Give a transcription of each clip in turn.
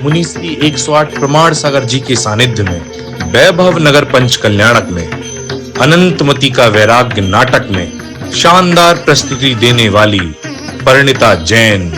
मुनीश्री 108 प्रमाण सागर जी के सानिध्य में वैभव नगर पंच कल्याणक में अनंतमती का वैराग्य नाटक में शानदार प्रस्तुति देने वाली परिणीता जैन।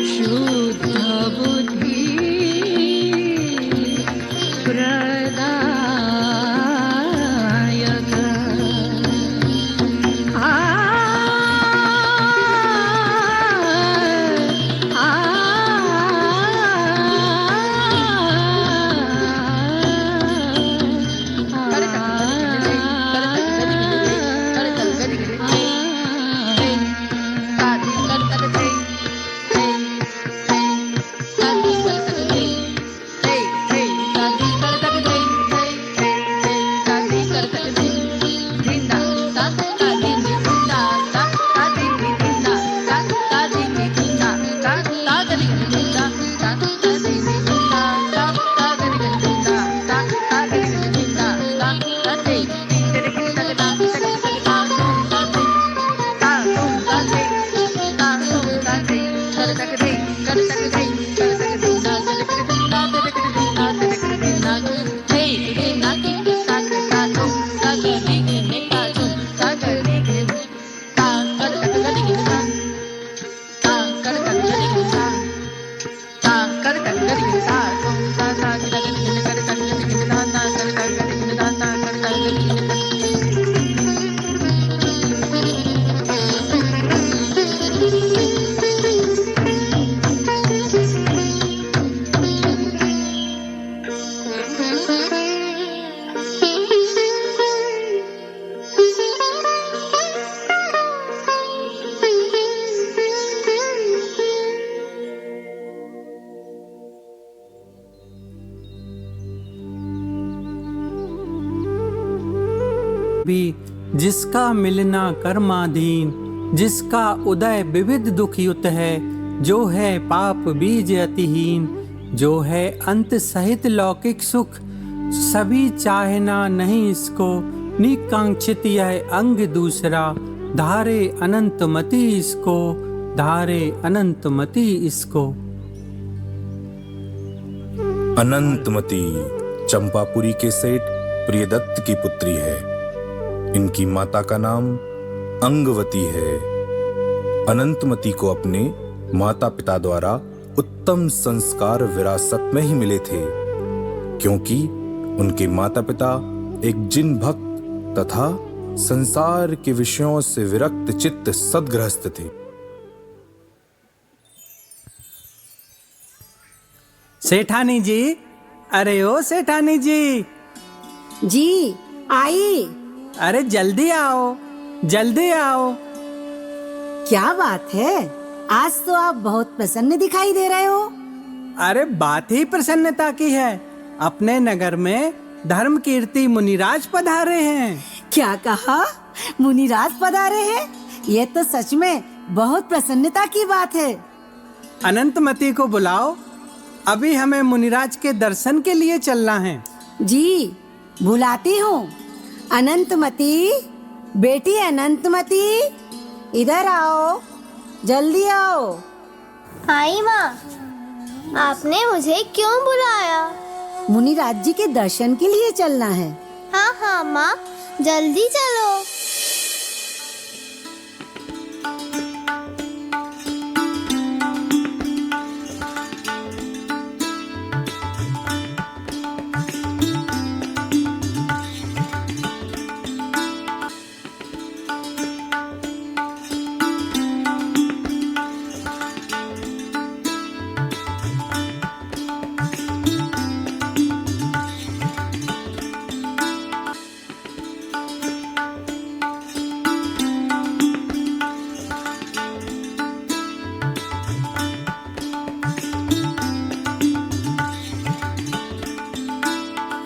शुद्ध बुद्धि कभी, जिसका मिलना कर्माधीन, जिसका उदय विविध दुख युत है, जो है पाप बीज अतिहीन, जो है अंत सहित लौकिक सुख, सभी चाहना नहीं इसको, निकांक्षित यह अंग दूसरा, धारे अनंतमति इसको, धारे अनंतमति इसको। अनंतमती चंपापुरी के सेठ प्रियदत्त की पुत्री है। इनकी माता का नाम अंगवती है। अनंतमती को अपने माता पिता द्वारा उत्तम संस्कार विरासत में ही मिले थे, क्योंकि उनके माता पिता एक जिन भक्त तथा संसार के विषयों से विरक्त चित्त सद्गृहस्थ थे। सेठानी जी, अरे ओ सेठानी जी। जी आई। अरे जल्दी आओ, जल्दी आओ। क्या बात है, आज तो आप बहुत प्रसन्न दिखाई दे रहे हो। अरे बात ही प्रसन्नता की है। अपने नगर में धर्म कीर्ति मुनिराज पधारे हैं। क्या कहा? मुनिराज पधारे हैं? ये तो सच में बहुत प्रसन्नता की बात है। अनंतमती को बुलाओ, अभी हमें मुनिराज के दर्शन के लिए चलना है। जी बुलाती हूँ। अनंतमती, बेटी अनंतमती, इधर आओ, जल्दी आओ। आई माँ, आपने मुझे क्यों बुलाया? मुनिराज जी के दर्शन के लिए चलना है। हाँ हाँ माँ, जल्दी चलो।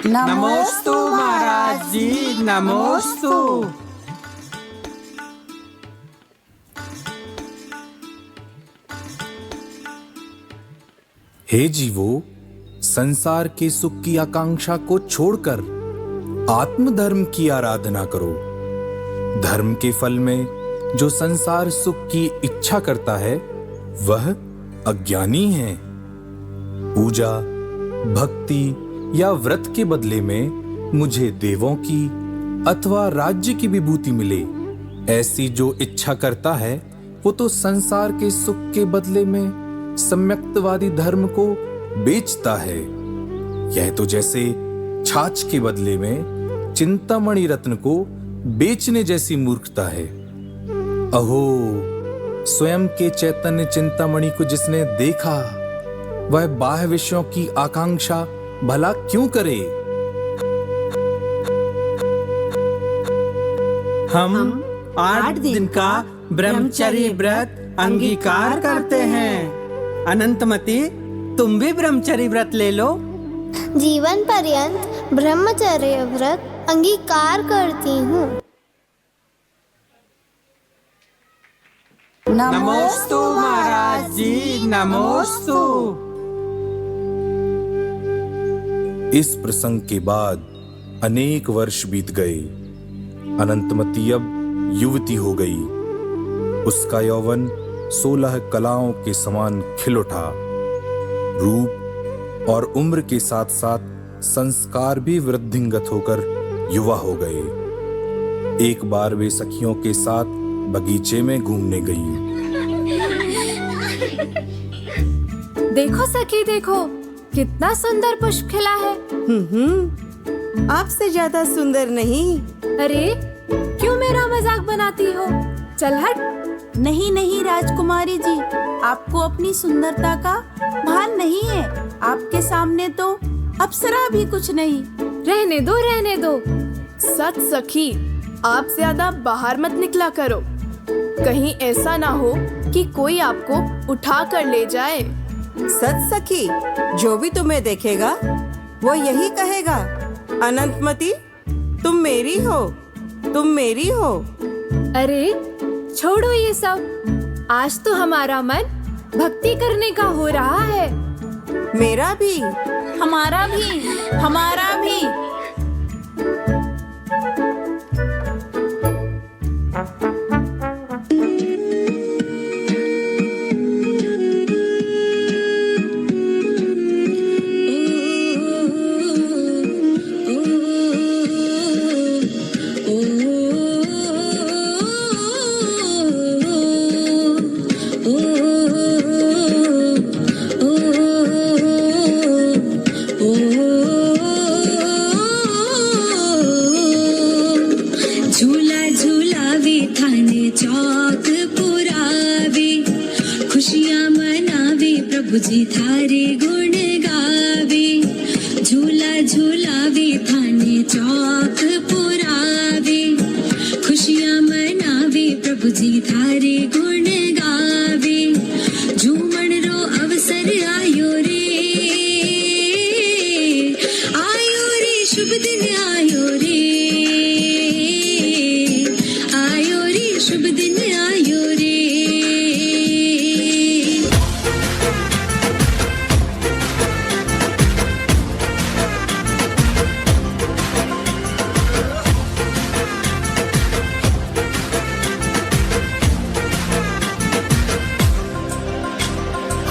नमोस्तु महाराज जी, नमोस्तु। हे जीवो, संसार के सुख की आकांक्षा को छोड़कर आत्मधर्म की आराधना करो। धर्म के फल में जो संसार सुख की इच्छा करता है वह अज्ञानी है। पूजा, भक्ति या व्रत के बदले में मुझे देवों की अथवा राज्य की विभूति मिले, ऐसी जो इच्छा करता है वो तो संसार के सुख के बदले में सम्यक्तवादी धर्म को बेचता है। यह तो जैसे छाछ के बदले में चिंतामणि रत्न को बेचने जैसी मूर्खता है। अहो, स्वयं के चैतन्य चिंतामणि को जिसने देखा वह बाह्य विषयों की आकांक्षा भला क्यों करे? हम 8 दिन का ब्रह्मचर्य व्रत अंगीकार करते हैं। अनंतमती, तुम भी ब्रह्मचर्य व्रत ले लो। जीवन पर्यंत ब्रह्मचर्य व्रत अंगीकार करती हूँ। नमोस्तु महाराज जी, नमोस्तु। इस प्रसंग के बाद अनेक वर्ष बीत गए। अनंतमती अब युवती हो गई। उसका यौवन 16 कलाओं के समान खिल उठा। रूप और उम्र के साथ साथ संस्कार भी वृद्धिंगत होकर युवा हो गए। एक बार वे सखियों के साथ बगीचे में घूमने गई। देखो सखी, देखो कितना सुंदर पुष्प खिला है। आपसे ज्यादा सुंदर नहीं। अरे क्यों मेरा मजाक बनाती हो? चल हट। नहीं नहीं राजकुमारी जी, आपको अपनी सुंदरता का भान नहीं है। आपके सामने तो अप्सरा भी कुछ नहीं। रहने दो, रहने दो। सच सखी, आप ज्यादा बाहर मत निकला करो, कहीं ऐसा ना हो कि कोई आपको उठा कर ले जाए। सच सखी, जो भी तुम्हें देखेगा वो यही कहेगा, अनंतमती तुम मेरी हो। तुम मेरी हो। अरे छोड़ो ये सब, आज तो हमारा मन भक्ति करने का हो रहा है। मेरा भी। हमारा भी, हमारा भी। झूला झूलावे थाने चौक पुरावे, खुशियाँ मनावे प्रभु जी थारे गुण गावे। झूला झूलावे थाने चौक पुरावे, खुशियाँ मनावे प्रभु जी थारे गुण गावे। झूमण रो अवसर आयो रे, आयो रे शुभ दिन आयो रे, आयो रे शुभ दिन आयो रे।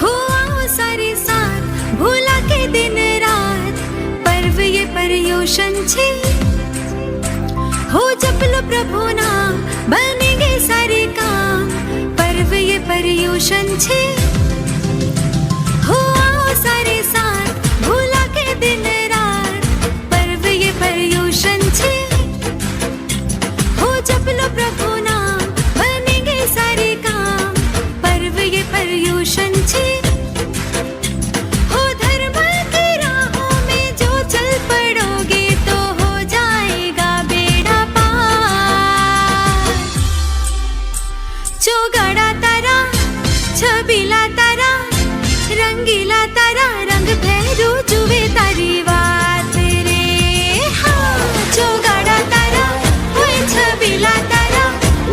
हो आओ सारे साथ भोला के दिन रात, पर्व ये पर्युषण छे। हो जप लो प्रभु नाम बनेंगे सारे काम, पर्व ये पर्युषण छे। हो आओ सारे साथ भोला के दिन रात, पर्व ये पर्युषण छे। हो जप लो प्रभु नाम बनेंगे सारे काम, पर्व ये पर्युषण छे। हो धर्म की राहों में जो चल पड़ोगे तो हो जाएगा बेड़ा पार। चौगाड़ा तारा, छबीला तारा, रंगीला तारा, रंग भैरू जुवे तारी बात रे। हाँ चौगाड़ा तारा, ओए छबीला तारा,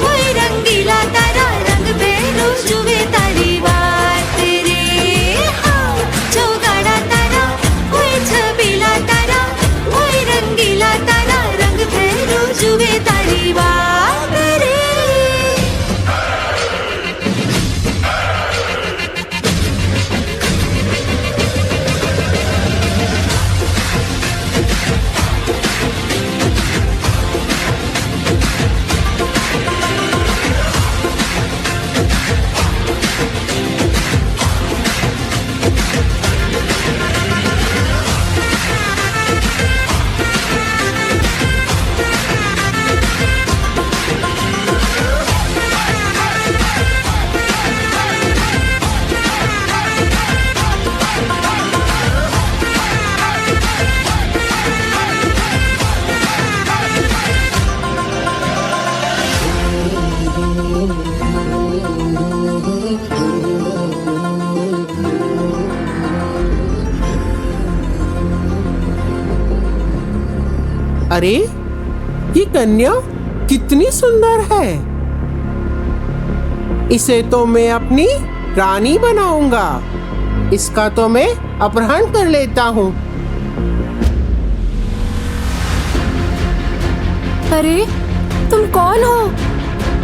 ओए रंगीला तारा, रंग भैरू जुवे तारी बात रे। हाँ चौगाड़ा तारा, ओए छबीला तारा, ओए रंगीला तारा, रंग भैरू जुवे तारी बात रे। अरे ये कन्या कितनी सुंदर है, इसे तो मैं अपनी रानी बनाऊंगा। इसका तो मैं अपहरण कर लेता हूँ। अरे तुम कौन हो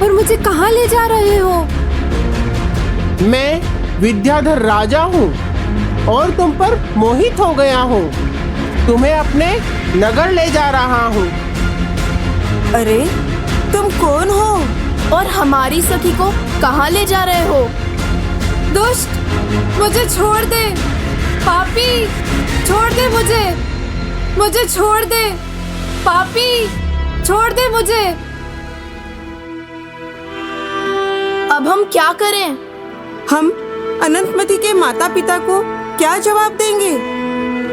और मुझे कहाँ ले जा रहे हो? मैं विद्याधर राजा हूँ और तुम पर मोहित हो गया हूँ। तुम्हें अपने नगर ले जा रहा हूँ। अरे तुम कौन हो और हमारी सखी को कहाँ ले जा रहे हो? दुष्ट, मुझे छोड़ दे। पापी, छोड़ दे मुझे। मुझे छोड़ दे। पापी, छोड़ दे मुझे। अब हम क्या करें? हम अनंतमती के माता पिता को क्या जवाब देंगे?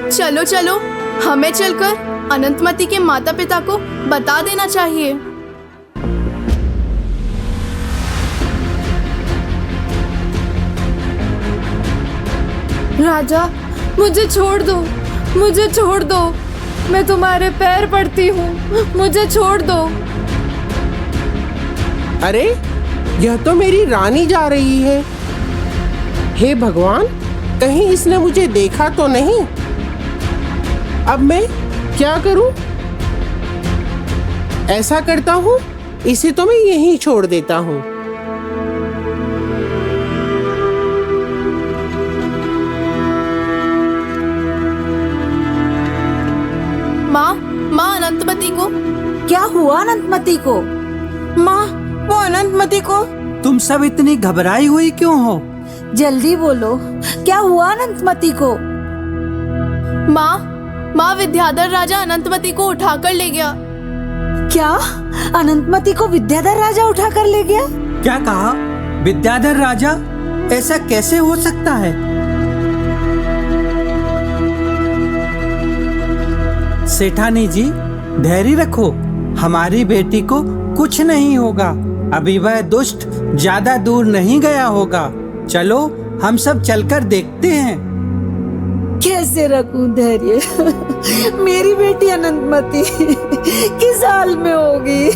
चलो चलो, हमें चलकर अनंतमती के माता पिता को बता देना चाहिए। राजा, मुझे छोड़ दो, मुझे छोड़ दो। मैं तुम्हारे पैर पड़ती हूँ, मुझे छोड़ दो। अरे यह तो मेरी रानी जा रही है। हे भगवान, कहीं इसने मुझे देखा तो नहीं। अब मैं क्या करूं? ऐसा करता हूं, इसे तो मैं यहीं छोड़ देता हूं। माँ अनंतमती को। क्या हुआ अनंतमती को? माँ, वो अनंतमती को। तुम सब इतनी घबराई हुई क्यों हो? जल्दी बोलो, क्या हुआ अनंतमती को? माँ विद्याधर राजा अनंतमती को उठाकर ले गया। क्या अनंतमती को विद्याधर राजा उठा कर ले गया? क्या कहा? विद्याधर राजा? ऐसा कैसे हो सकता है? सेठानी जी, धैर्य रखो, हमारी बेटी को कुछ नहीं होगा। अभी वह दुष्ट ज्यादा दूर नहीं गया होगा। चलो हम सब चलकर देखते हैं। कैसे रखूं धैर्य? मेरी बेटी अनंतमती किस हाल में होगी?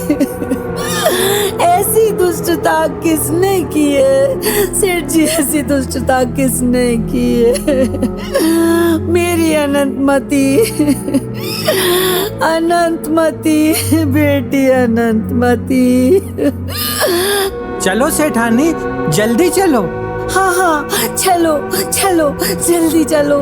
ऐसी दुष्टता किसने की है? सेठ जी, ऐसी दुष्टता किसने की है? मेरी अनंतमती, अनंतमती, बेटी अनंतमती। चलो सेठानी, जल्दी चलो। हाँ, चलो चलो, जल्दी चलो।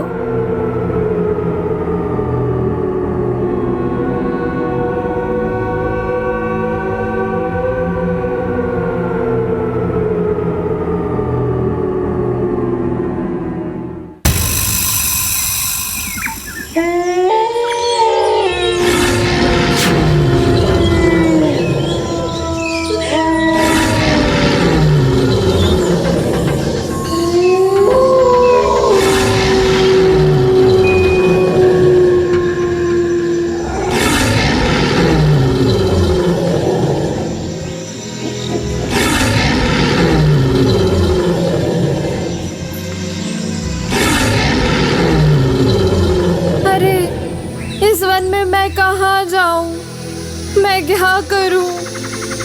मैं क्या करूं?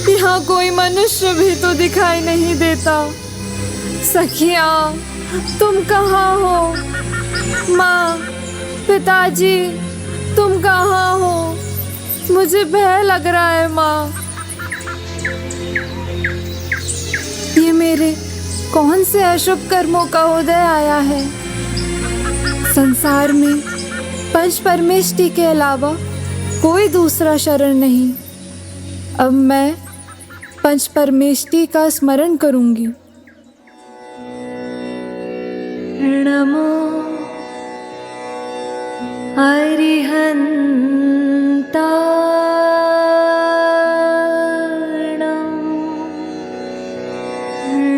यहाँ कोई मनुष्य भी तो दिखाई नहीं देता। सखिया, तुम कहाँ हो? माँ, पिताजी, तुम कहाँ हो? मुझे भय लग रहा है माँ। ये मेरे कौन से अशुभ कर्मों का उदय आया है? संसार में पंच परमेष्टि के अलावा कोई दूसरा शरण नहीं। अब मैं पंच परमेष्टि का स्मरण करूंगी। नमो अरिहन्ताणं,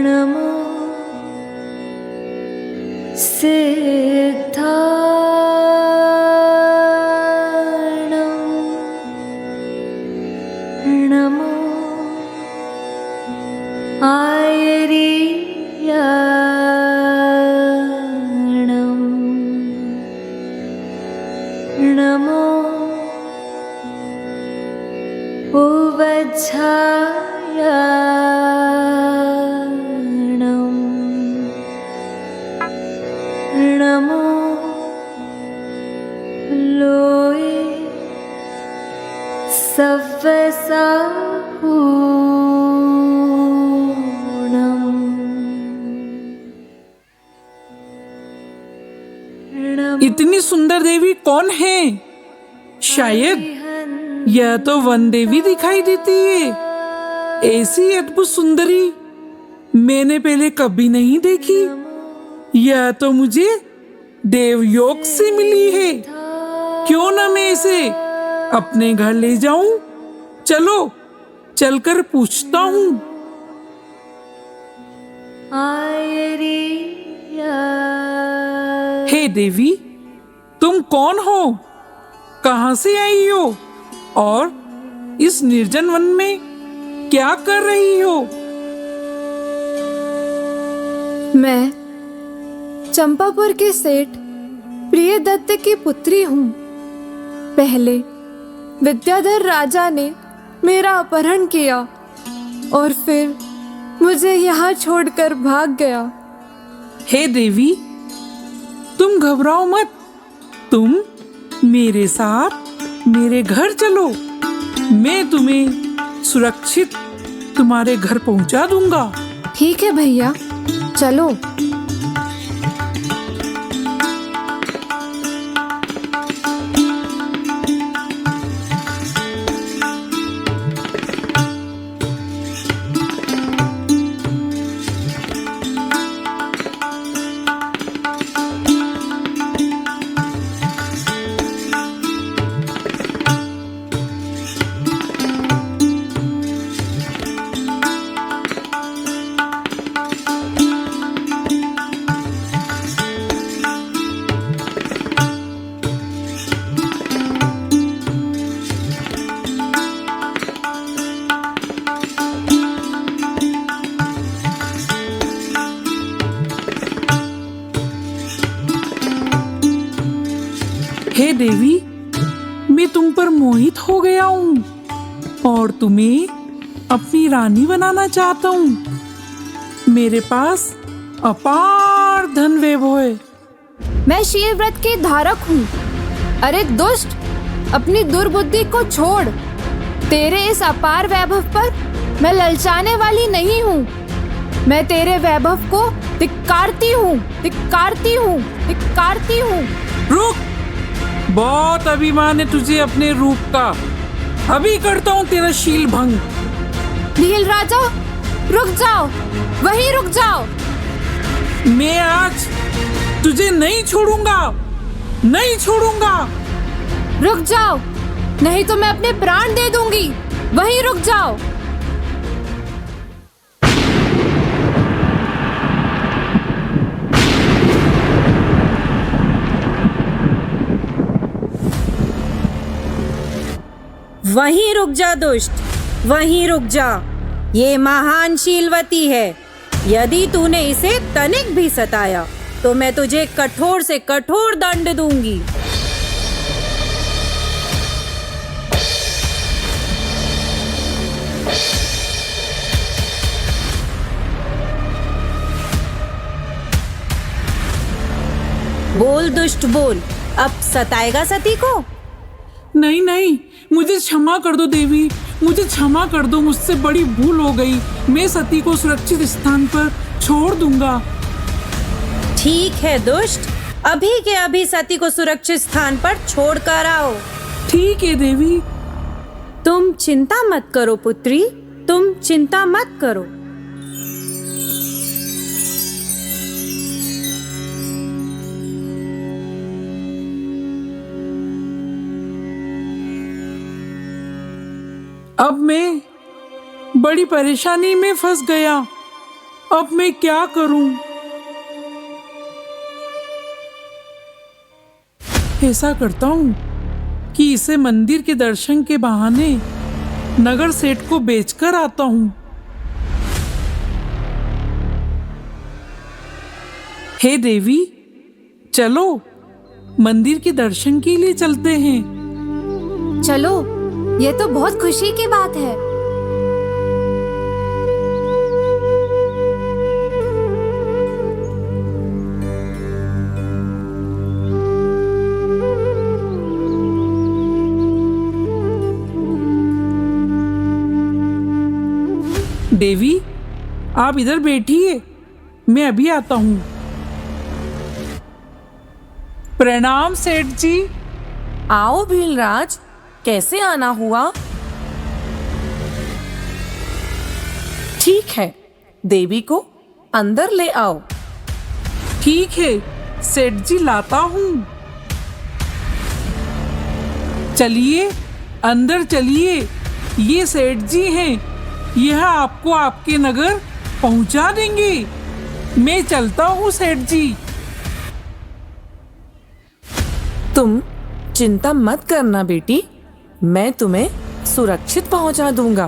नमो सिद्धाणं, नमो आयर्याणं, नमो उवज्झायाणं, नमो लोये सव्वसाहूणं। इतनी सुंदर देवी कौन है? शायद यह तो वन देवी दिखाई देती है। ऐसी अद्भुत सुंदरी मैंने पहले कभी नहीं देखी। यह तो मुझे देवयोग से मिली है। क्यों ना मैं इसे अपने घर ले जाऊं? चलो चलकर पूछता हूँ। हे देवी, तुम कौन हो? कहाँ से आई हो? और इस निर्जन वन में क्या कर रही हो? मैं चंपापुर के सेठ प्रियदत्त की पुत्री हूँ। पहले विद्याधर राजा ने मेरा अपहरण किया और फिर मुझे यहाँ छोड़कर भाग गया। हे देवी, तुम घबराओ मत। तुम मेरे साथ मेरे घर चलो। मैं तुम्हें सुरक्षित तुम्हारे घर पहुंचा दूंगा। ठीक है भैया, चलो। हे देवी, मैं तुम पर मोहित हो गया हूँ और तुम्हें अपनी रानी बनाना चाहता हूँ। मेरे पास अपार धन वैभव है। मैं शील व्रत के धारक हूँ। अरे दुष्ट, अपनी दुर्बुद्धि को छोड़। तेरे इस अपार वैभव पर मैं ललचाने वाली नहीं हूँ। मैं तेरे वैभव को धिक्कारती हूँ, धिक्कारती हूँ, धिक्कारती हूँ। रुक! बहुत अभिमान है तुझे अपने रूप का। अभी करता हूँ तेरा शील भंग। नील राजा, रुक जाओ, वहीं रुक जाओ। मैं आज तुझे नहीं छोड़ूंगा, नहीं छोड़ूंगा। रुक जाओ, नहीं तो मैं अपने प्राण दे दूंगी। वहीं रुक जाओ। वहीं रुक जा दुष्ट, वहीं रुक जा। ये महान शीलवती है। यदि तूने इसे तनिक भी सताया तो मैं तुझे कठोर से कठोर दंड दूंगी। बोल दुष्ट बोल, अब सताएगा सती को? नहीं नहीं, मुझे क्षमा कर दो देवी, मुझे क्षमा कर दो। मुझसे बड़ी भूल हो गई। मैं सती को सुरक्षित स्थान पर छोड़ दूंगा। ठीक है दुष्ट, अभी के अभी सती को सुरक्षित स्थान पर छोड़ कर आओ। ठीक है देवी। तुम चिंता मत करो पुत्री, तुम चिंता मत करो। अब मैं बड़ी परेशानी में फंस गया। अब मैं क्या करूं? ऐसा करता हूं कि इसे मंदिर के दर्शन के बहाने नगर सेठ को बेचकर आता हूं। हे देवी, चलो मंदिर के दर्शन के लिए चलते हैं। चलो, ये तो बहुत खुशी की बात है। देवी, आप इधर बैठिए, मैं अभी आता हूँ। प्रणाम सेठ जी। आओ भीलराज, कैसे आना हुआ? ठीक है, देवी को अंदर ले आओ। ठीक है सेठ जी, लाता हूँ। चलिए अंदर चलिए, ये सेठ जी हैं, यह आपको आपके नगर पहुंचा देंगे। मैं चलता हूँ सेठ जी। तुम चिंता मत करना बेटी, मैं तुम्हें सुरक्षित पहुंचा दूंगा।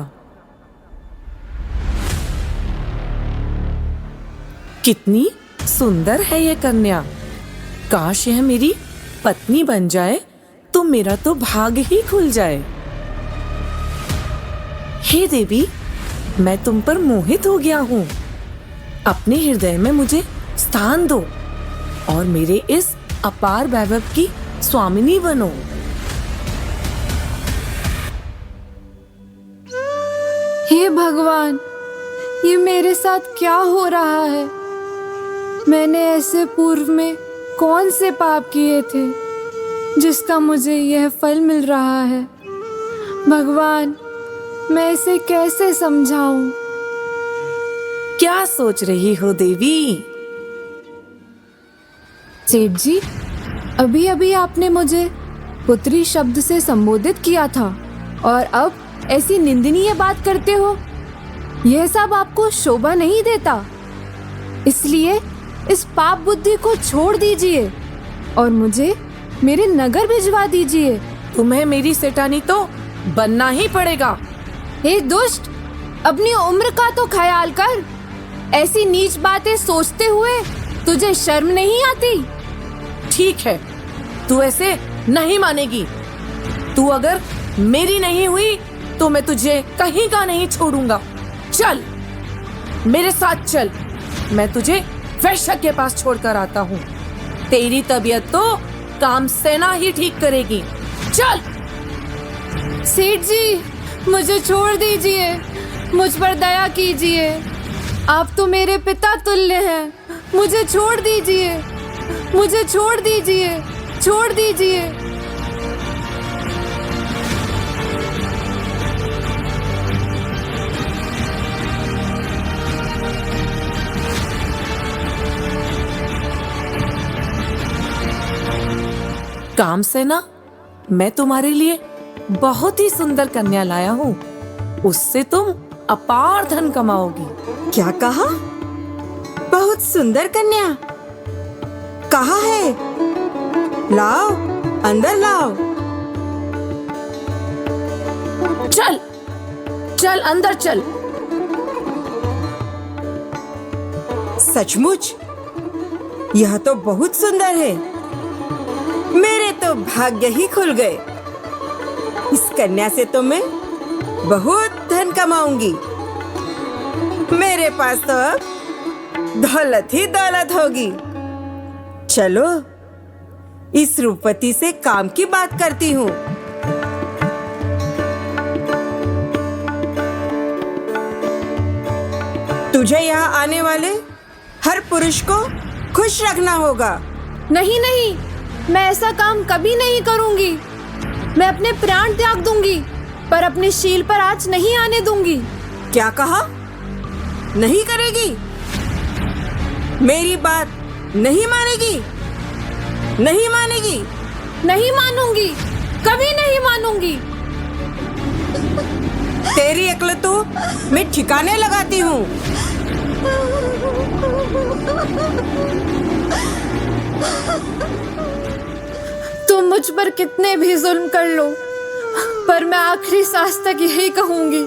कितनी सुंदर है यह कन्या। काश यह मेरी पत्नी बन जाए तो मेरा तो भाग ही खुल जाए। हे देवी, मैं तुम पर मोहित हो गया हूँ। अपने हृदय में मुझे स्थान दो और मेरे इस अपार वैभव की स्वामिनी बनो। हे भगवान, ये मेरे साथ क्या हो रहा है? मैंने ऐसे पूर्व में कौन से पाप किए थे जिसका मुझे यह फल मिल रहा है? भगवान, मैं इसे कैसे समझाऊं? क्या सोच रही हो देवी? सेठ जी, अभी अभी आपने मुझे पुत्री शब्द से संबोधित किया था और अब ऐसी निंदनीय बात करते हो। यह सब आपको शोभा नहीं देता, इसलिए इस पाप बुद्धि को छोड़ दीजिए और मुझे मेरे नगर भिजवा दीजिए। तुम्हें मेरी सेठानी तो बनना ही पड़ेगा। हे दुष्ट, अपनी उम्र का तो ख्याल कर। ऐसी नीच बातें सोचते हुए तुझे शर्म नहीं आती? ठीक है, तू ऐसे नहीं मानेगी। तू अगर मेरी नहीं हुई तो मैं तुझे कहीं का नहीं छोड़ूंगा। चल मेरे साथ चल, मैं तुझे वैश्य के पास छोड़कर आता हूँ। तेरी तबीयत तो कामसेना ही ठीक करेगी। चल। सेठ जी, मुझे छोड़ दीजिए, मुझ पर दया कीजिए। आप तो मेरे पिता तुल्य हैं। मुझे छोड़ दीजिए, मुझे छोड़ दीजिए, छोड़ दीजिए। कामसेना, मैं तुम्हारे लिए बहुत ही सुंदर कन्या लाया हूँ। उससे तुम अपार धन कमाओगी। क्या कहा? बहुत सुंदर कन्या? कहाँ है? लाओ, अंदर लाओ। चल चल अंदर चल। सचमुच यह तो बहुत सुंदर है। मेरे तो भाग्य ही खुल गए। इस कन्या से तो मैं बहुत धन कमाऊंगी। मेरे पास तो अब दौलत ही दौलत होगी। चलो इस रूपवती से काम की बात करती हूँ। तुझे यहाँ आने वाले हर पुरुष को खुश रखना होगा। नहीं नहीं, मैं ऐसा काम कभी नहीं करूंगी। मैं अपने प्राण त्याग दूंगी, पर अपने शील पर आँच नहीं आने दूंगी। क्या कहा? नहीं करेगी? मेरी बात नहीं मानेगी? नहीं मानेगी? नहीं मानूंगी, कभी नहीं मानूंगी। तेरी अक्ल तो मैं ठिकाने लगाती हूँ। तुम मुझ पर कितने भी जुल्म कर लो, पर मैं आखिरी सांस तक यही कहूंगी,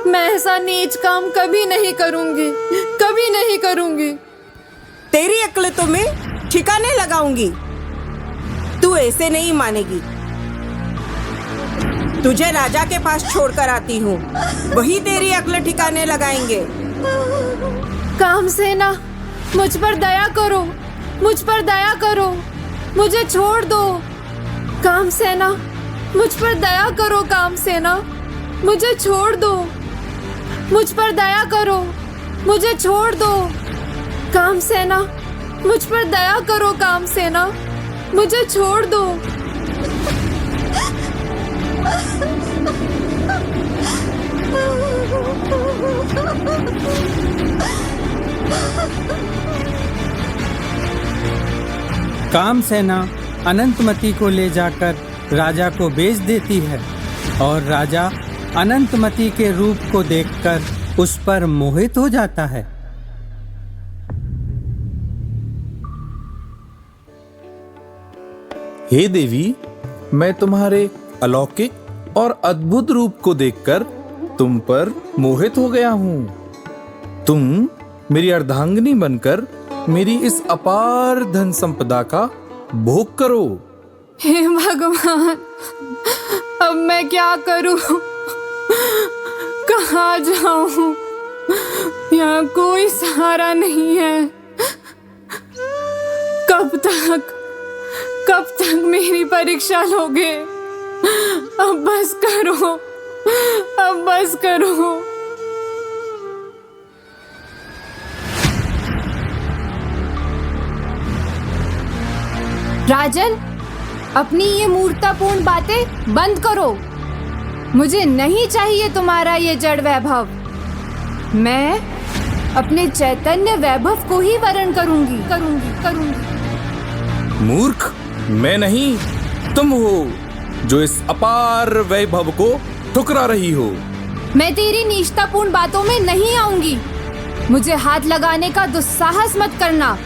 मैं ऐसा नीच काम कभी नहीं करूंगी, कभी नहीं करूंगी। तेरी अक्ल तो मैं ठिकाने लगाऊंगी। तू ऐसे नहीं मानेगी। तुझे राजा के पास छोड़कर आती हूँ, वही तेरी अक्ल ठिकाने लगाएंगे। कामसेना, मुझ पर दया करो, मुझ पर दया करो, मुझे छोड़ दो। कामसेना, मुझ पर दया करो। कामसेना, मुझे छोड़ दो। मुझ पर दया करो, मुझे छोड़ दो। कामसेना, मुझ पर दया करो। कामसेना, मुझे छोड़ दो। कामसेना अनंतमती को ले जाकर राजा को बेच देती है और राजा अनंतमती के रूप को देखकर उस पर मोहित हो जाता है। हे देवी, मैं तुम्हारे अलौकिक और अद्भुत रूप को देखकर तुम पर मोहित हो गया हूँ। तुम मेरी अर्धांगिनी बनकर मेरी इस अपार धन संपदा का भोग करो। हे भगवान, अब मैं क्या करूं? कहाँ जाऊं? यहाँ कोई सहारा नहीं है। कब तक मेरी परीक्षा लोगे? अब बस करो। राजन, अपनी ये मूर्खतापूर्ण बातें बंद करो। मुझे नहीं चाहिए तुम्हारा ये जड़ वैभव। मैं अपने चैतन्य वैभव को ही वर्ण करूंगी। मूर्ख मैं नहीं, तुम हो जो इस अपार वैभव को ठुकरा रही हो। मैं तेरी निष्ठापूर्ण बातों में नहीं आऊंगी। मुझे हाथ लगाने का दुस्साहस मत करना।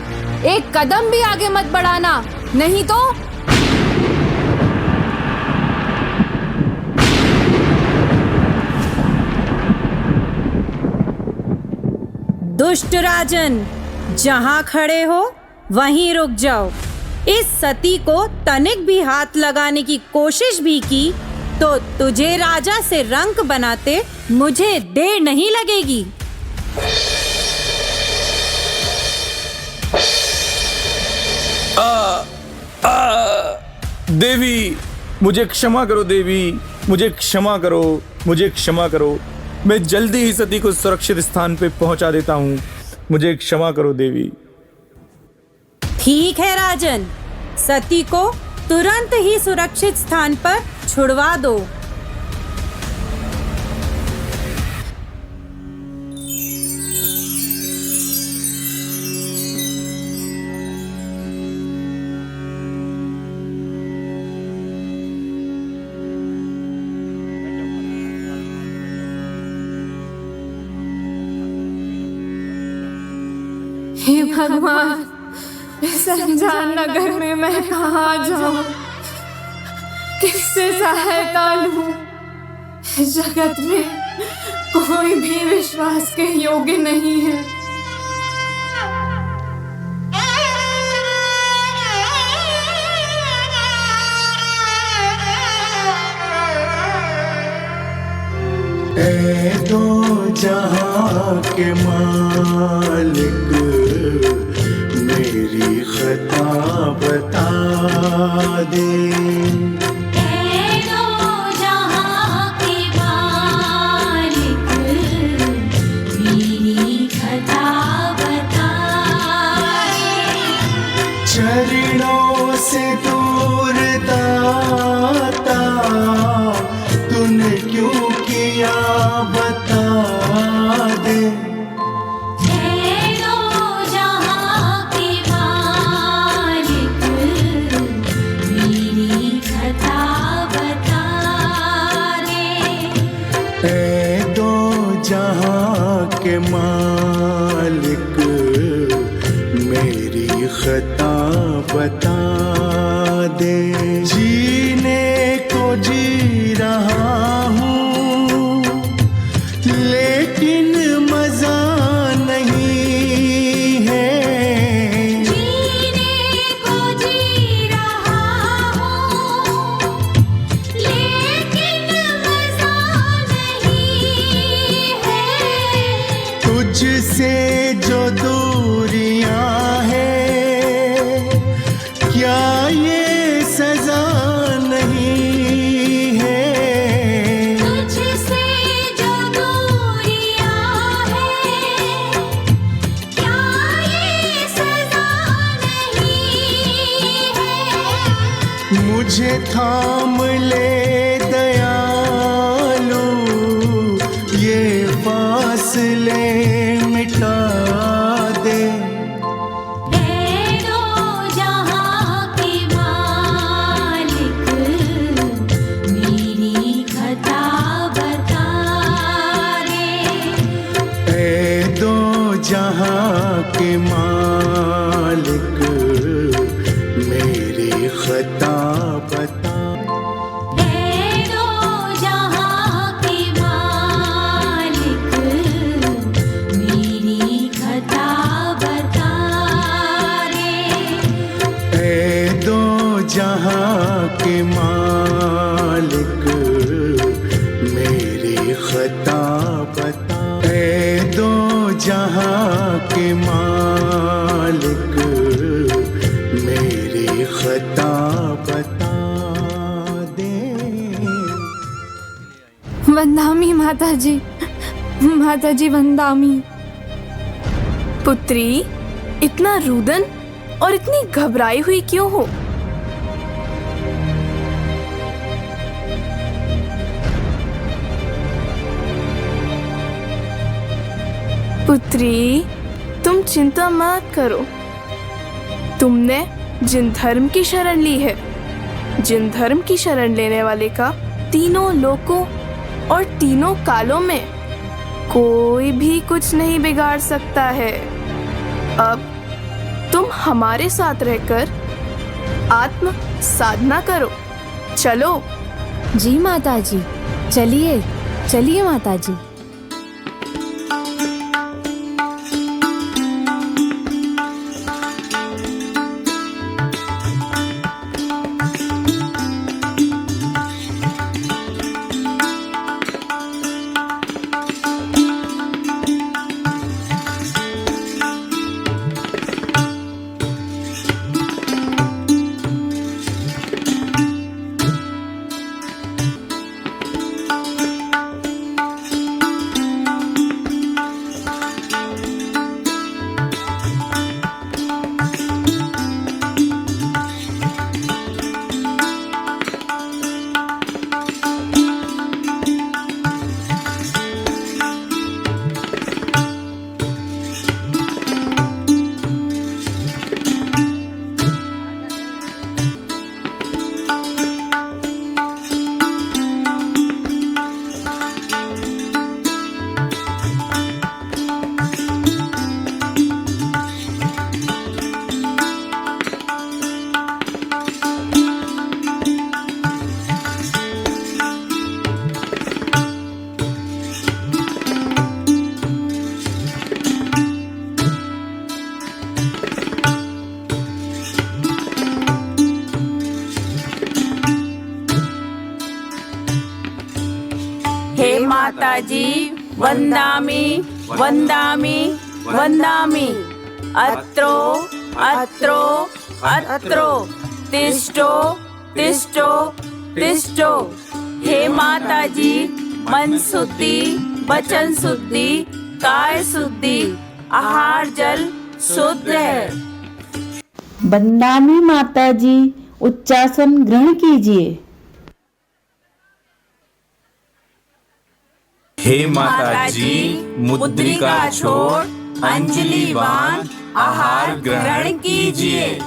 एक कदम भी आगे मत बढ़ाना, नहीं तो दुष्ट राजन, जहां खड़े हो वहीं रुक जाओ। इस सती को तनिक भी हाथ लगाने की कोशिश भी की तो तुझे राजा से रंक बनाते मुझे देर नहीं लगेगी। देवी, मुझे क्षमा करो। देवी, मुझे क्षमा करो। मैं जल्दी ही सती को सुरक्षित स्थान पे पहुंचा देता हूँ। मुझे क्षमा करो देवी। ठीक है राजन, सती को तुरंत ही सुरक्षित स्थान पर छुड़वा दो। हे भगवान, इस अनजान नगर में मैं कहाँ जाऊं? किससे सहायता लूं? इस जगत में कोई भी विश्वास के योग्य नहीं है। ऐ दो जहां के मालिक, मेरी खता बता दे। ऐ दो जहां के मालिक, मेरी खता बता दे। चरणों से दूर दाता तूने क्यों किया बता दे। के मालिक, मेरी खता बता दे। जीने को जी रहा हूँ लेकिन मजा नहीं है। जीने को जी रहा हूँ लेकिन मजा नहीं है। तुझसे जो दूरियां हैं क्या ये सजा वंदामी माता जी वंदामी। पुत्री, इतना रुदन और इतनी घबराई हुई क्यों हो? पुत्री, तुम चिंता मत करो। तुमने जिन धर्म की शरण ली है, जिन धर्म की शरण लेने वाले का तीनों लोकों और तीनों कालों में कोई भी कुछ नहीं बिगाड़ सकता है। अब तुम हमारे साथ रहकर आत्म साधना करो। चलो। जी माता जी, चलिए चलिए माता जी। माता जी वंदामि वंदामि वंदामि। अत्रो अत्रो अत्रो तिष्ठो तिष्ठो तिष्ठो। हे माता जी, मन शुद्धि, वचन शुद्धि, काय शुद्धि, आहार जल शुद्ध है। वंदामि माता जी, उच्चासन ग्रहण कीजिए। हे माता जी, मुद्रिका छोड़ अंजलि बांध आहार ग्रहण कीजिए।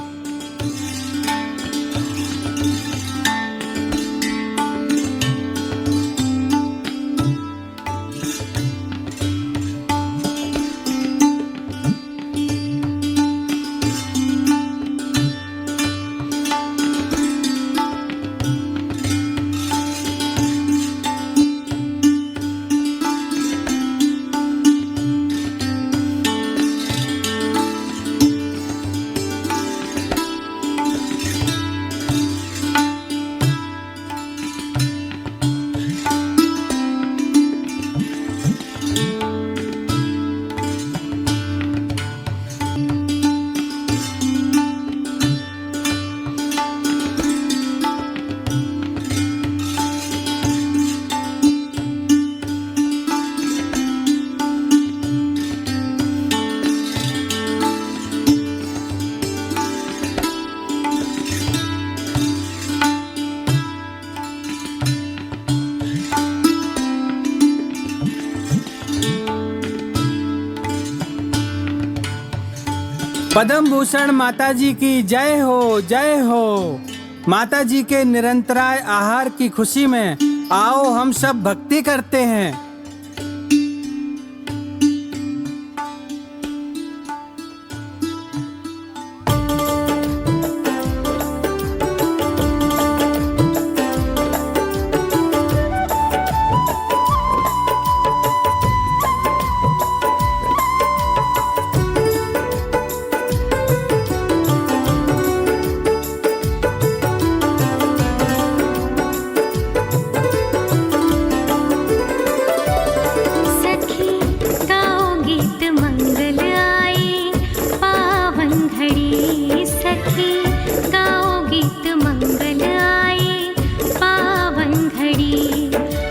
पद्म भूषण माता जी की जय हो, जय हो। माता जी के निरंतराय आहार की खुशी में आओ हम सब भक्ति करते हैं।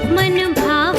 मन भाव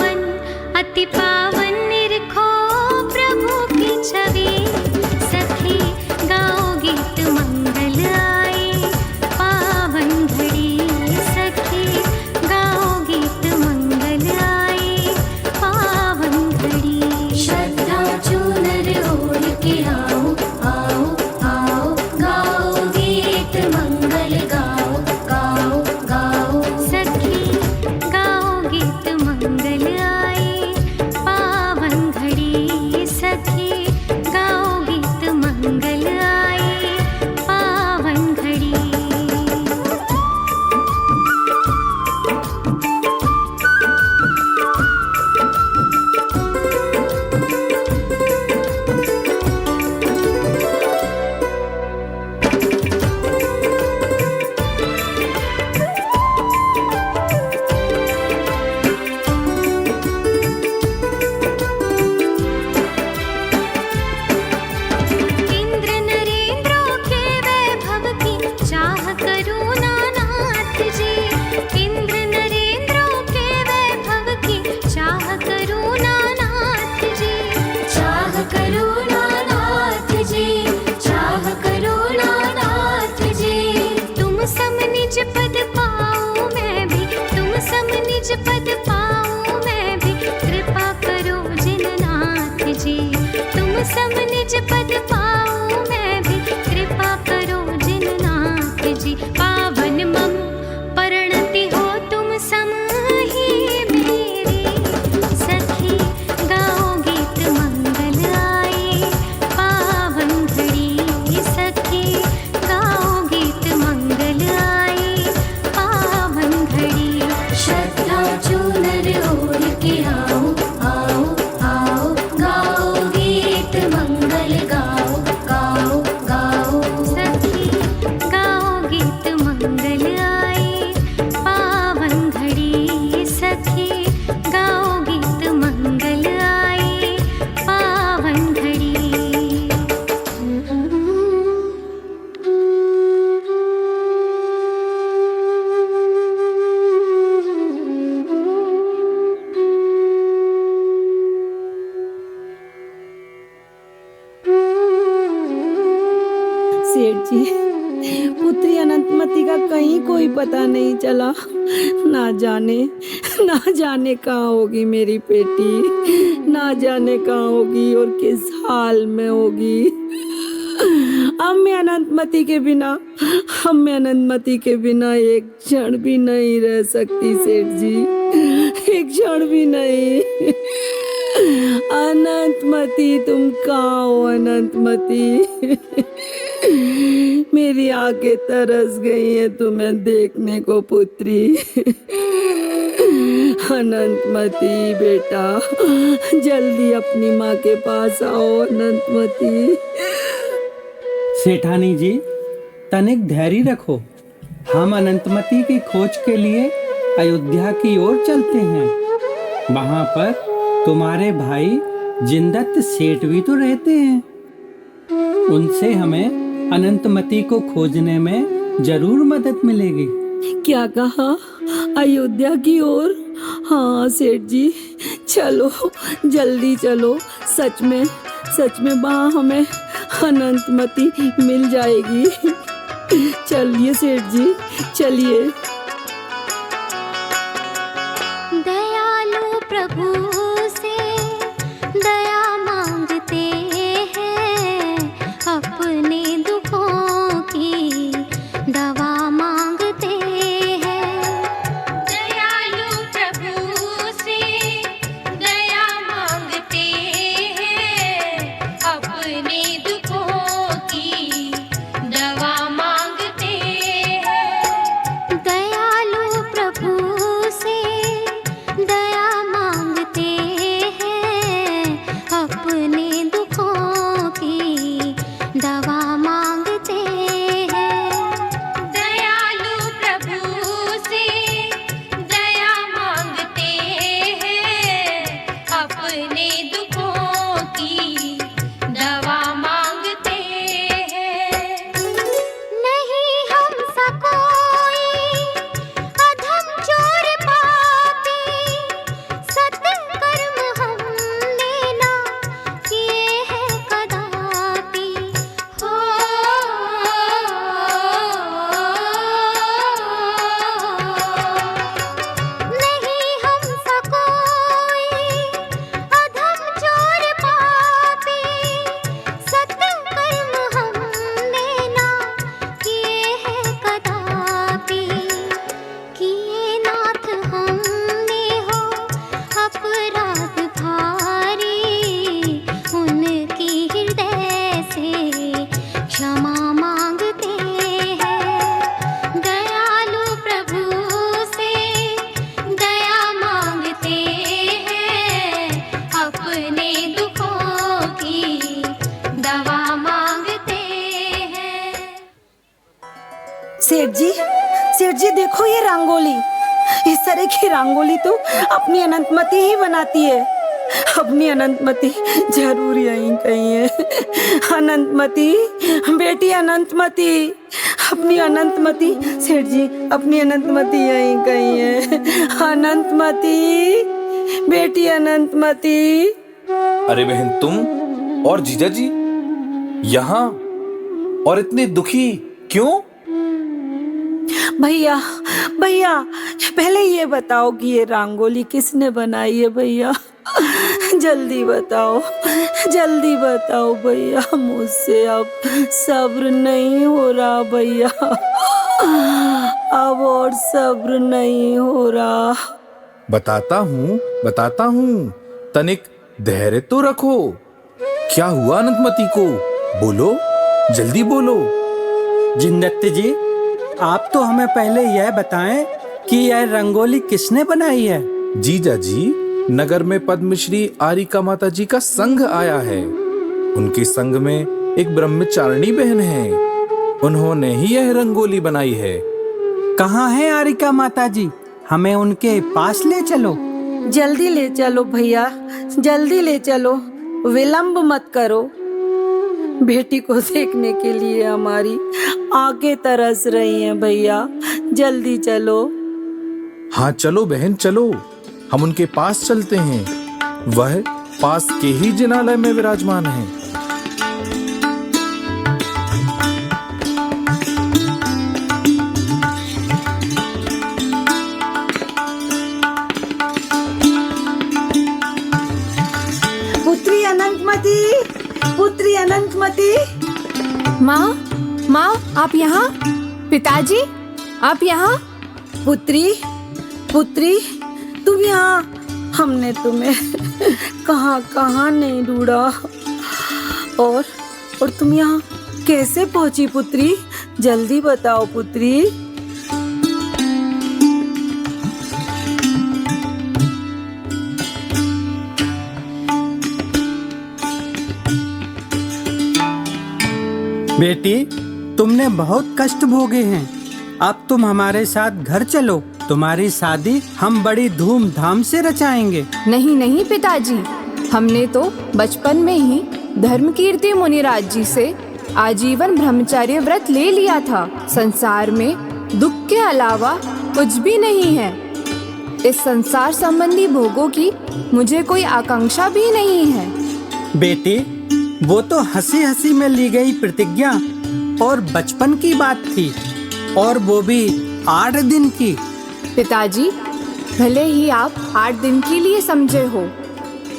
सम निज पद पाऊं मैं भी, कृपा करो जिननाथ जी। तुम सम निज पद पाऊं मैं भी, कृपा करो जिननाथ जी। पावन मम परिणति हो तुम सम ही मेरी, सखी गाओ गीत मंगल आए पावन घड़ी। सखी गाओ गीत मंगल आए पावन घड़ी। श्रद्धा चूनर ओढ़ के आओ आओ आओ, गाओ गीत मंगल गाओ गाओ गाओ। सखी गाओ गीत मंगल आए पावन घड़ी। सखी गाओ गीत मंगल आए पावन घड़ी। सेठ जी, पुत्री अनंतमती का कहीं कोई पता नहीं चला। ना जाने कहाँ होगी मेरी बेटी, ना जाने कहाँ होगी और किस हाल में होगी। अब मैं अनंतमती के बिना एक क्षण भी नहीं रह सकती सेठ जी, एक क्षण भी नहीं। अनंतमती, तुम कहाँ हो अनंतमती? मेरी आंखें तरस गई हैं तुम्हें देखने को पुत्री। अनंतमती बेटा, जल्दी अपनी माँ के पास आओ अनंतमती। सेठानी जी, तनिक धैर्य रखो। हम अनंतमती की खोज के लिए अयोध्या की ओर चलते हैं। वहाँ पर तुम्हारे भाई जिनदत्त सेठ भी तो रहते हैं। उनसे हमें अनंतमती को खोजने में जरूर मदद मिलेगी। क्या कहा? अयोध्या की ओर? हाँ सेठ जी, चलो जल्दी चलो। सच में वहाँ हमें अनंतमती मिल जाएगी। चलिए सेठ जी, चलिए। दयालु प्रभु से दया मांगते हैं, अपने दुखों की दवा मांगते हैं। दयालु प्रभु से दया मांगते हैं, अपने दुखों की दवा मांगते हैं। दयालु प्रभु से दया मांगते हैं, अपने दुखों की दवा मांगते हैं। दयालु प्रभु से दया मांगते हैं, अपने दुखों की दवा मांगते हैं। नहीं हमसा कोई अधम चोर पापी, सत्कर्म हमने ना किए हैं कदापि। हो नहीं हमसा कोई अधम चोर पापी, सत्कर्म हमने ना किए हैं कदापि। किए नाथ हमने हो अपराध भारी, उनकी हृदय से क्षमा मांगते हैं। दयालु प्रभु से दया मांगते हैं, अपने दुखों की दवा मांगते हैं। सेठ जी देखो ये रंगोली। इस तरह की रंगोली तो अपनी अनंतमती ही बनाती है। अपनी अनंतमती जरूर यहीं कहीं है। अनंतमती, बेटी अनंतमती, अपनी अनंतमती। सेठ जी, अपनी अनंतमती यहीं कहीं है। अनंतमती, बेटी अनंतमती। अरे बहन, तुम और जीजा जी यहाँ और इतने दुखी क्यों? भैया पहले ये बताओ कि ये रंगोली किसने बनाई है भैया? जल्दी बताओ भैया, मुझसे अब सब्र नहीं हो रहा भैया, अब और सब्र नहीं हो रहा। बताता हूँ, तनिक धैर्य तो रखो। क्या हुआ अनंतमती को? बोलो, जल्दी बोलो। जिनदत्त जी, आप तो हमें पहले यह बताएं कि यह रंगोली किसने बनाई है? जीजा जी, नगर में पद्मश्री आरिका माता जी का संघ आया है। उनके संघ में एक ब्रह्मचारिणी बहन है, उन्होंने ही यह रंगोली बनाई है। कहाँ है आरिका माता जी? हमें उनके पास ले चलो। जल्दी ले चलो भैया, जल्दी ले चलो, विलंब मत करो। बेटी को देखने के लिए हमारी आंखें तरस रही हैं भैया, जल्दी चलो। हाँ चलो बहन चलो, हम उनके पास चलते हैं। वह पास के ही जिनालय में विराजमान है। पुत्री अनंतमती। माँ, आप यहाँ? पिताजी, आप यहाँ? पुत्री तुम यहाँ? हमने तुम्हें कहाँ नहीं ढूंढा। और तुम यहाँ कैसे पहुंची पुत्री? जल्दी बताओ पुत्री। बेटी, तुमने बहुत कष्ट भोगे हैं, अब तुम हमारे साथ घर चलो। तुम्हारी शादी हम बड़ी धूमधाम से रचाएंगे। नहीं पिताजी, हमने तो बचपन में ही धर्मकीर्ति मुनिराज जी से आजीवन ब्रह्मचर्य व्रत ले लिया था। संसार में दुख के अलावा कुछ भी नहीं है। इस संसार संबंधी भोगों की मुझे कोई आकांक्षा भी नहीं है। बेटी, वो तो हंसी हंसी में ली गई प्रतिज्ञा और बचपन की बात थी, और वो भी 8 दिन की। पिताजी, भले ही आप 8 दिन के लिए समझे हो,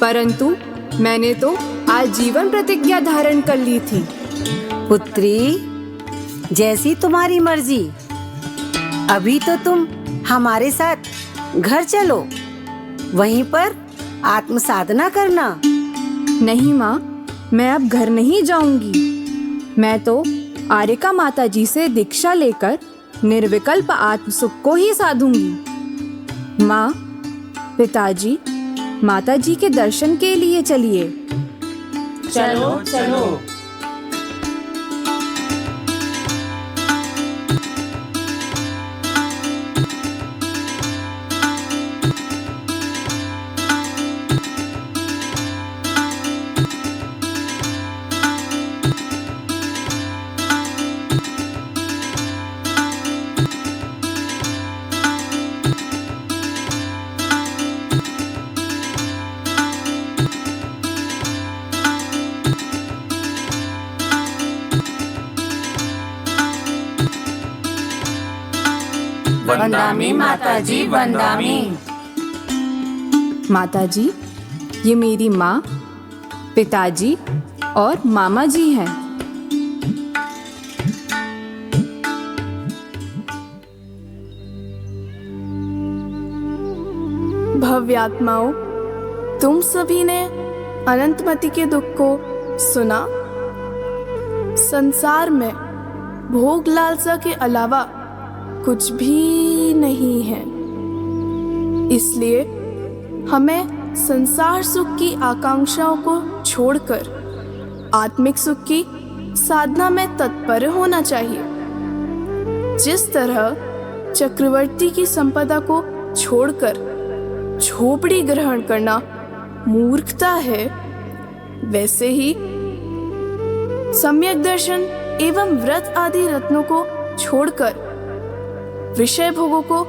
परंतु मैंने तो आजीवन प्रतिज्ञा धारण कर ली थी। पुत्री, जैसी तुम्हारी मर्जी। अभी तो तुम हमारे साथ घर चलो, वहीं पर आत्म साधना करना। नहीं माँ, मैं अब घर नहीं जाऊंगी। मैं तो आरिका माता जी से दीक्षा लेकर निर्विकल्प आत्म सुख को ही साधूंगी। माँ, पिताजी, माता जी के दर्शन के लिए चलिए। चलो। वंदामी माताजी, वंदामी। माताजी, ये मेरी माँ, पिताजी और मामा जी हैं। भव्यात्माओं, तुम सभी ने अनंतमती के दुख को सुना। संसार में भोग लालसा के अलावा कुछ भी नहीं है, इसलिए हमें संसार सुख की आकांक्षाओं को छोड़कर आत्मिक सुख की साधना में तत्पर होना चाहिए। जिस तरह चक्रवर्ती की संपदा को छोड़कर झोपड़ी ग्रहण करना मूर्खता है, वैसे ही सम्यक दर्शन एवं व्रत आदि रत्नों को छोड़कर विषय भोगों को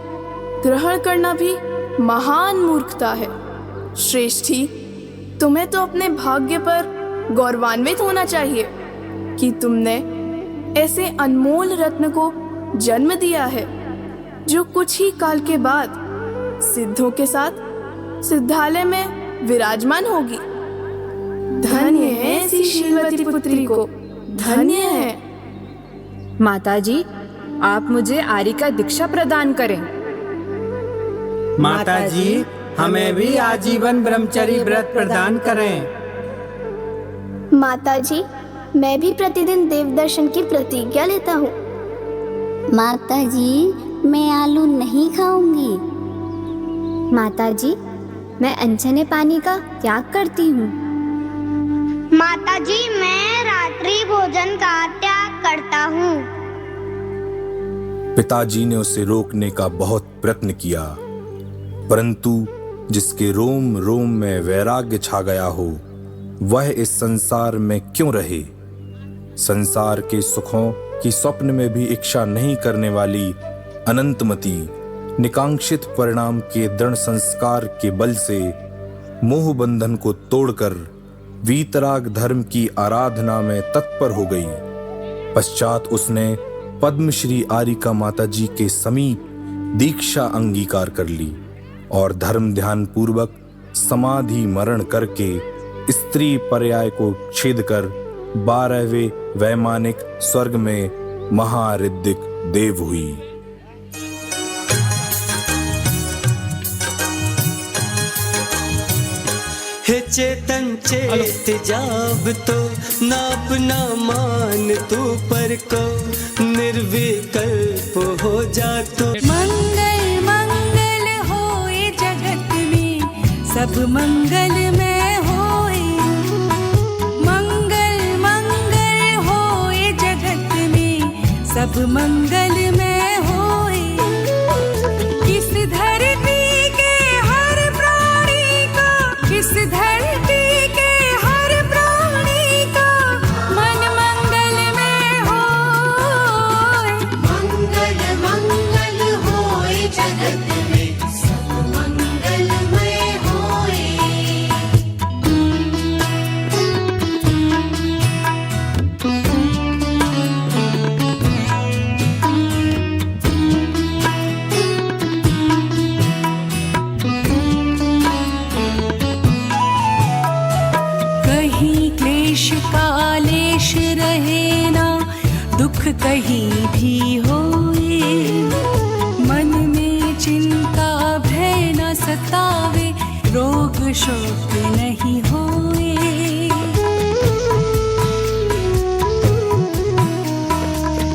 ग्रहण करना भी महान मूर्खता है। श्रेष्ठी, तुम्हें तो अपने भाग्य पर गौरवान्वित होना चाहिए कि तुमने ऐसे अनमोल रत्न को जन्म दिया है। जो कुछ ही काल के बाद सिद्धों के साथ सिद्धालय में विराजमान होगी। धन्य है ऐसी शीलवती पुत्री को, धन्य है। माताजी, आप मुझे आर्य का दीक्षा प्रदान करें। माताजी, हमें भी आजीवन ब्रह्मचर्य व्रत प्रदान करें। माताजी, मैं भी प्रतिदिन देव दर्शन की प्रतिज्ञा लेता हूँ। माताजी, मैं आलू नहीं खाऊंगी। माताजी, मैं अनछने पानी का त्याग करती हूँ। माताजी, मैं रात्रि भोजन का त्याग करता हूँ। पिताजी ने उसे रोकने का बहुत प्रयत्न किया, परंतु जिसके रोम रोम में वैराग्य छा गया हो वह इस संसार में क्यों रहे। संसार के सुखों की स्वप्न में भी इच्छा नहीं करने वाली अनंतमती निकांक्षित परिणाम के दृढ़ संस्कार के बल से मोह बंधन को तोड़कर वीतराग धर्म की आराधना में तत्पर हो गई। पश्चात उसने पद्मश्री आरिका माताजी के समीप दीक्षा अंगीकार कर ली और धर्म ध्यान पूर्वक समाधि मरण करके स्त्री पर्याय को छेद कर 12वें वैमानिक स्वर्ग में महाऋद्धिक देव हुई। हे चेतन चेत जाब तो नाप ना मान तू पर को निर्विकल्प हो जा तो। मंगल मंगल होए जगत में सब मंगल में होए। मंगल मंगल होए जगत में सब मंगल में होए। किस धरती के हर प्राणी का, किस धरती के हर प्राणी का मन मंगल में होए। मंगल मंगल होए जगत में सब मंगलमय होए। कहीं क्लेश कालेश रहे ना, दुख कहीं भी होए। मन में चिंता भय न सतावे, रोग शोक नहीं होए।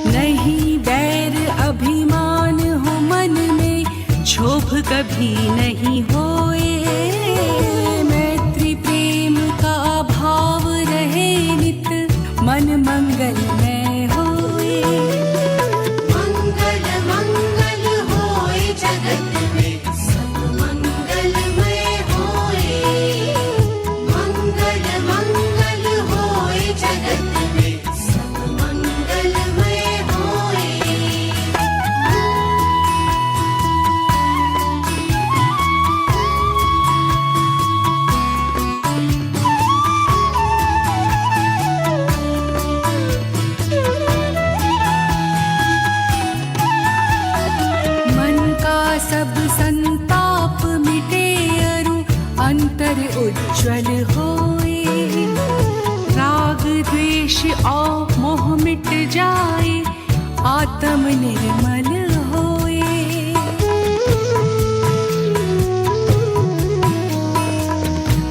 नहीं बैर अभिमान हो मन में, क्षोभ कभी नहीं होए। मैत्री प्रेम का भाव रहे नित, मन मंगल में होए। मंगल मंगल होए जगत में सब मंगलमय होए। मंगल मंगल होए जगत में सब मंगलमय होए। मन का सब संताप मिटे अरु अंतर उज्ज्वल होए। राग द्वेष और मोह मिट जाए, आत्म निर्मल होए।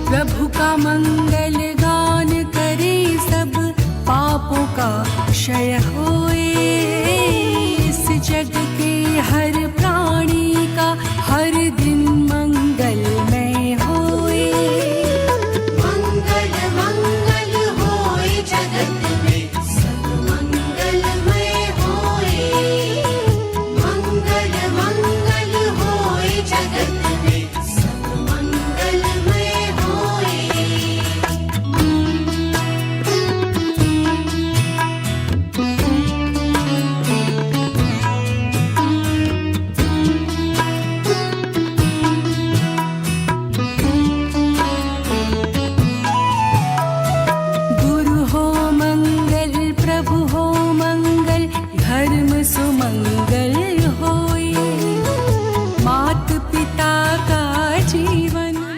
प्रभु का मंगल गान करे सब, पापों का क्षय हो।